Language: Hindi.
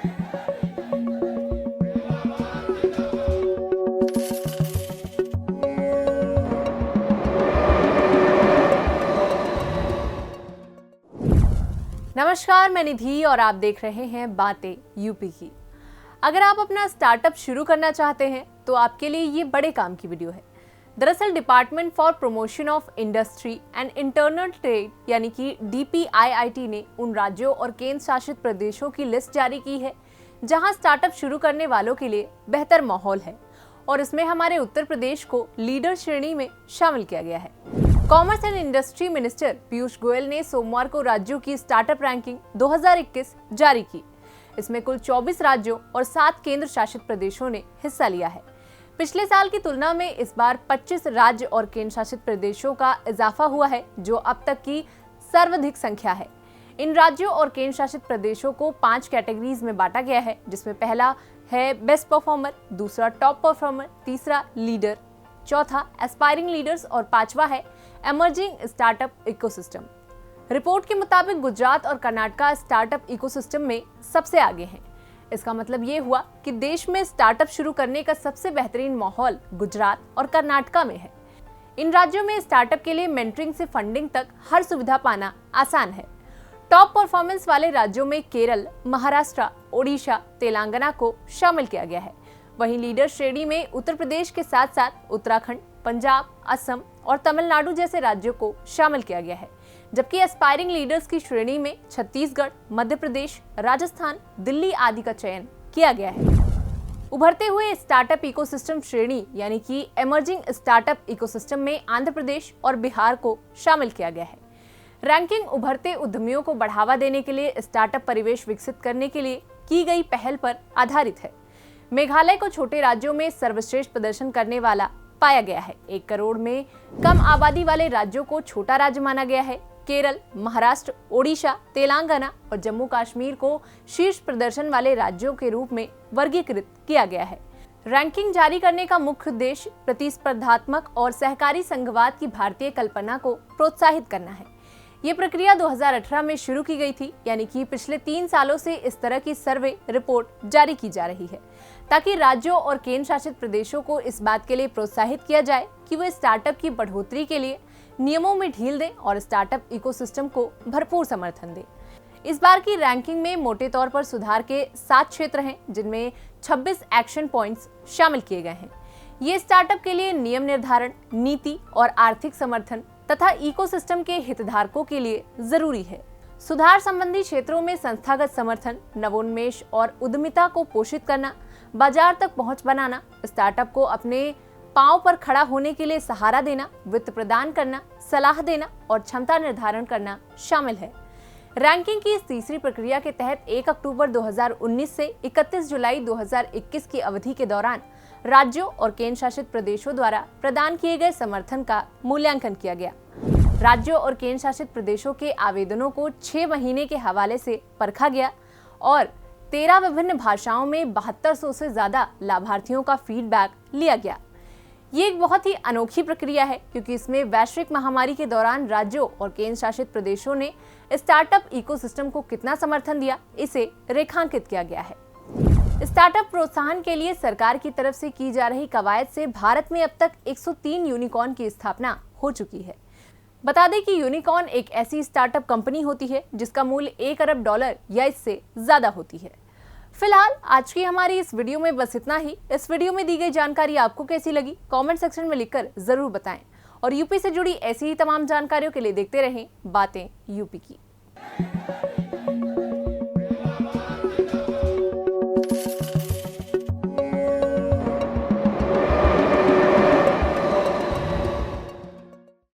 नमस्कार, मैं निधि और आप देख रहे हैं बातें यूपी की। अगर आप अपना स्टार्टअप शुरू करना चाहते हैं तो आपके लिए ये बड़े काम की वीडियो है। दरअसल department for promotion of industry and internal trade यानी कि DPIIT ने उन राज्यों और केंद्र शासित प्रदेशों की लिस्ट जारी की है जहां स्टार्टअप शुरू करने वालों के लिए बेहतर माहौल है, और इसमें हमारे उत्तर प्रदेश को लीडर श्रेणी में शामिल किया गया है। Commerce and industry minister Piyush Goyal ने सोमवार को राज्यों की स्टार्टअप रैंकिंग 2021 जारी की। इसमें कुल 24 राज्यों और 7 केंद्र शासित प्रदेशों ने हिस्सा लिया है। पिछले साल की तुलना में इस बार 25 राज्य और केंद्र शासित प्रदेशों का इजाफा हुआ है, जो अब तक की सर्वाधिक संख्या है। इन राज्यों और केंद्र शासित प्रदेशों को 5 कैटेगरीज में बांटा गया है, जिसमें पहला है बेस्ट परफॉर्मर, दूसरा टॉप परफॉर्मर, तीसरा लीडर, चौथा एस्पायरिंग लीडर्स और पांचवा है एमर्जिंग स्टार्टअप इकोसिस्टम। रिपोर्ट के मुताबिक गुजरात और कर्नाटक स्टार्टअप इकोसिस्टम में सबसे आगे हैं। इसका मतलब ये हुआ कि देश में स्टार्टअप शुरू करने का सबसे बेहतरीन माहौल गुजरात और कर्नाटक में है। इन राज्यों में स्टार्टअप के लिए मेंटरिंग से फंडिंग तक हर सुविधा पाना आसान है। टॉप परफॉर्मेंस वाले राज्यों में केरल, महाराष्ट्र, ओडिशा, तेलंगाना को शामिल किया गया है। वहीं लीडर श्रेणी में उत्तर प्रदेश के साथ साथ उत्तराखंड, पंजाब, असम और तमिलनाडु जैसे राज्यों को शामिल किया गया है, जबकि एस्पायरिंग लीडर्स की श्रेणी में छत्तीसगढ़, मध्य प्रदेश, राजस्थान, दिल्ली आदि का चयन किया गया है। उभरते हुए स्टार्टअप इकोसिस्टम श्रेणी यानी कि एमर्जिंग स्टार्टअप इकोसिस्टम में आंध्र प्रदेश और बिहार को शामिल किया गया है। रैंकिंग उभरते उद्यमियों को बढ़ावा देने के लिए स्टार्टअप परिवेश विकसित करने के लिए की गई पहल पर आधारित है। मेघालय को छोटे राज्यों में सर्वश्रेष्ठ प्रदर्शन करने वाला पाया गया है। 1 करोड़ में कम आबादी वाले राज्यों को छोटा राज्य माना गया है। केरल, महाराष्ट्र, ओडिशा, तेलंगाना और जम्मू कश्मीर को शीर्ष प्रदर्शन वाले राज्यों के रूप में वर्गीकृत किया गया है। रैंकिंग जारी करने का मुख्य उद्देश्य प्रतिस्पर्धात्मक और सहकारी संघवाद की भारतीय कल्पना को प्रोत्साहित करना है। ये प्रक्रिया 2018 में शुरू की गई थी, यानी कि पिछले 3 सालों से इस तरह की सर्वे रिपोर्ट जारी की जा रही है, ताकि राज्यों और केंद्र शासित प्रदेशों को इस बात के लिए प्रोत्साहित किया जाए कि वे स्टार्टअप की बढ़ोतरी के लिए नियमों में ढील दें और स्टार्टअप इकोसिस्टम को भरपूर समर्थन दें। इस बार की रैंकिंग में मोटे तौर पर सुधार के 7 क्षेत्र हैं, जिनमें 26 एक्शन पॉइंट्स शामिल किए गए हैं। ये स्टार्टअप के लिए नियम निर्धारण, नीति और आर्थिक समर्थन तथा इकोसिस्टम के हितधारकों के लिए जरूरी है। सुधार संबंधी क्षेत्रों में संस्थागत समर्थन, नवोन्मेष और उद्यमिता को पोषित करना, बाजार तक पहुंच बनाना, स्टार्टअप को अपने पांव पर खड़ा होने के लिए सहारा देना, वित्त प्रदान करना, सलाह देना और क्षमता निर्धारण करना शामिल है। रैंकिंग की इस तीसरी प्रक्रिया के तहत 1 अक्टूबर 2019 से 31 जुलाई 2021 की अवधि के दौरान राज्यों और केंद्र शासित प्रदेशों द्वारा प्रदान किए गए समर्थन का मूल्यांकन किया गया। राज्यों और केंद्र शासित प्रदेशों के आवेदनों को 6 महीने के हवाले से परखा गया और 13 विभिन्न भाषाओं में 7200 से ज्यादा लाभार्थियों का फीडबैक लिया गया। ये एक बहुत ही अनोखी प्रक्रिया है, क्योंकि इसमें वैश्विक महामारी के दौरान राज्यों और केंद्र शासित प्रदेशों ने स्टार्टअप इकोसिस्टम को कितना समर्थन दिया, इसे रेखांकित किया गया है। स्टार्टअप प्रोत्साहन के लिए सरकार की तरफ से की जा रही कवायद से भारत में अब तक 103 यूनिकॉर्न की स्थापना हो चुकी है। बता दें कि यूनिकॉर्न एक ऐसी स्टार्टअप कंपनी होती है जिसका मूल्य $1 अरब या इससे ज्यादा होती है। फिलहाल आज की हमारी इस वीडियो में बस इतना ही। इस वीडियो में दी गई जानकारी आपको कैसी लगी, कमेंट सेक्शन में लिखकर जरूर बताएं, और यूपी से जुड़ी ऐसी ही तमाम जानकारियों के लिए देखते रहें बातें यूपी की।